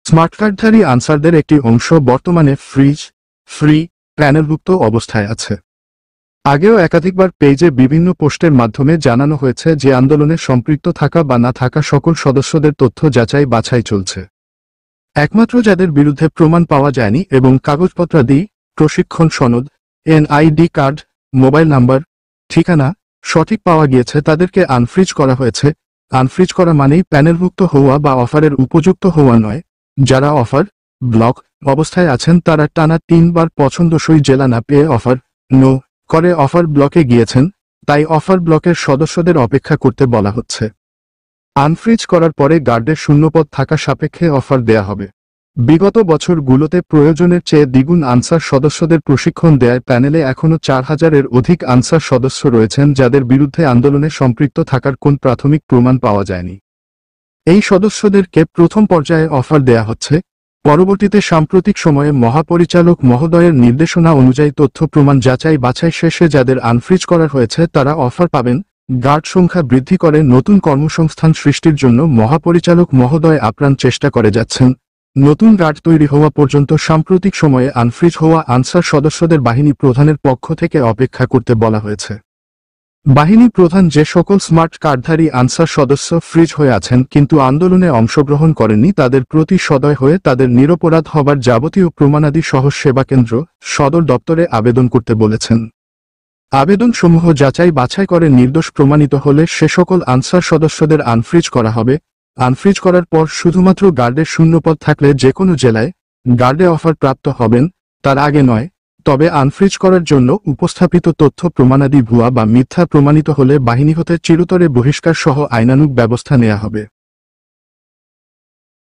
Smart কার্ডধারী আনসারদের একটি অংশ বর্তমানে ফ্রি প্যানেলভুক্ত অবস্থায় আছে। আগেও একাধিকবার পেজে বিভিন্ন পোস্টের মাধ্যমে জানানো হয়েছে যে আন্দোলনে সম্পৃক্ত থাকা বা না থাকা সকল সদস্যদের তথ্য যাচাই বাছাই চলছে। একমাত্র যাদের বিরুদ্ধে প্রমাণ পাওয়া যায়নি এবং কাগজপত্রাদি, প্রশিক্ষণ সনদ, এনআইডি কার্ড, মোবাইল নাম্বার, ঠিকানা সঠিক পাওয়া গিয়েছে তাদেরকে আনফ্রিজ করা হয়েছে। আনফ্রিজ করা মানেই প্যানেলভুক্ত হওয়া বা অফারের উপযুক্ত হওয়া নয়। যারা অফার ব্লক অবস্থায় আছেন তারা টানা 3 বার পছন্দসই জেলা না পেয়ে অফার নো করে অফার ব্লকে গিয়েছেন, তাই অফার ব্লকের সদস্যদের অপেক্ষা করতে বলা হচ্ছে। আনফ্রিজ করার পরে গার্ডের শূন্যপদ থাকা সাপেক্ষে অফার দেয়া হবে। বিগত বছরগুলোতে প্রয়োজনের চেয়ে দ্বিগুণ আনসার সদস্যদের প্রশিক্ষণ দেয় প্যানেলে এখনও 4000-এর অধিক আনসার সদস্য রয়েছেন যাদের বিরুদ্ধে আন্দোলনে সম্পৃক্ত থাকার কোন প্রাথমিক প্রমাণ পাওয়া যায়নি। এই সদস্যদেরকে প্রথম পর্যায়ে অফার দেয়া হচ্ছে। পরবর্তীতে সাম্প্রতিক সময়ে মহাপরিচালক মহোদয়ের নির্দেশনা অনুযায়ী তথ্য প্রমাণ যাচাই বাছাই শেষে যাদের আনফ্রিজ করা হয়েছে তারা অফার পাবেন। গার্ড সংখ্যা বৃদ্ধি করে নতুন কর্মসংস্থান সৃষ্টির জন্য মহাপরিচালক মহোদয় আপ্রাণ চেষ্টা করে যাচ্ছেন। নতুন গার্ড তৈরি হওয়া পর্যন্ত সাম্প্রতিক সময়ে আনফ্রিজ হওয়া আনসার সদস্যদের বাহিনী প্রধানের পক্ষ থেকে অপেক্ষা করতে বলা হয়েছে। বাহিনী প্রধান যে সকল স্মার্ট কার্ডধারী আনসার সদস্য ফ্রিজ হয়ে আছেন কিন্তু আন্দোলনে অংশগ্রহণ করেননি তাদের প্রতি সদয় হয়ে তাদের নিরপরাধ হবার যাবতীয় প্রমাণাদি সহ সেবা কেন্দ্র সদর দপ্তরে আবেদন করতে বলেছেন। আবেদনসমূহ যাচাই বাছাই করে নির্দোষ প্রমাণিত হলে সে সকল আনসার সদস্যদের আনফ্রিজ করা হবে। আনফ্রিজ করার পর শুধুমাত্র গার্ডের শূন্যপদ থাকলে যে কোনো জেলায় গার্ডে অফার প্রাপ্ত হবেন, তার আগে নয়। তবে আনফ্রিজ করার জন্য উপস্থাপিত তথ্য প্রমাণাদি ভুয়া বা মিথ্যা প্রমাণিত হলে বাহিনী হতে চিরতরে বহিষ্কার সহ আইনানুগ ব্যবস্থা নেওয়া হবে।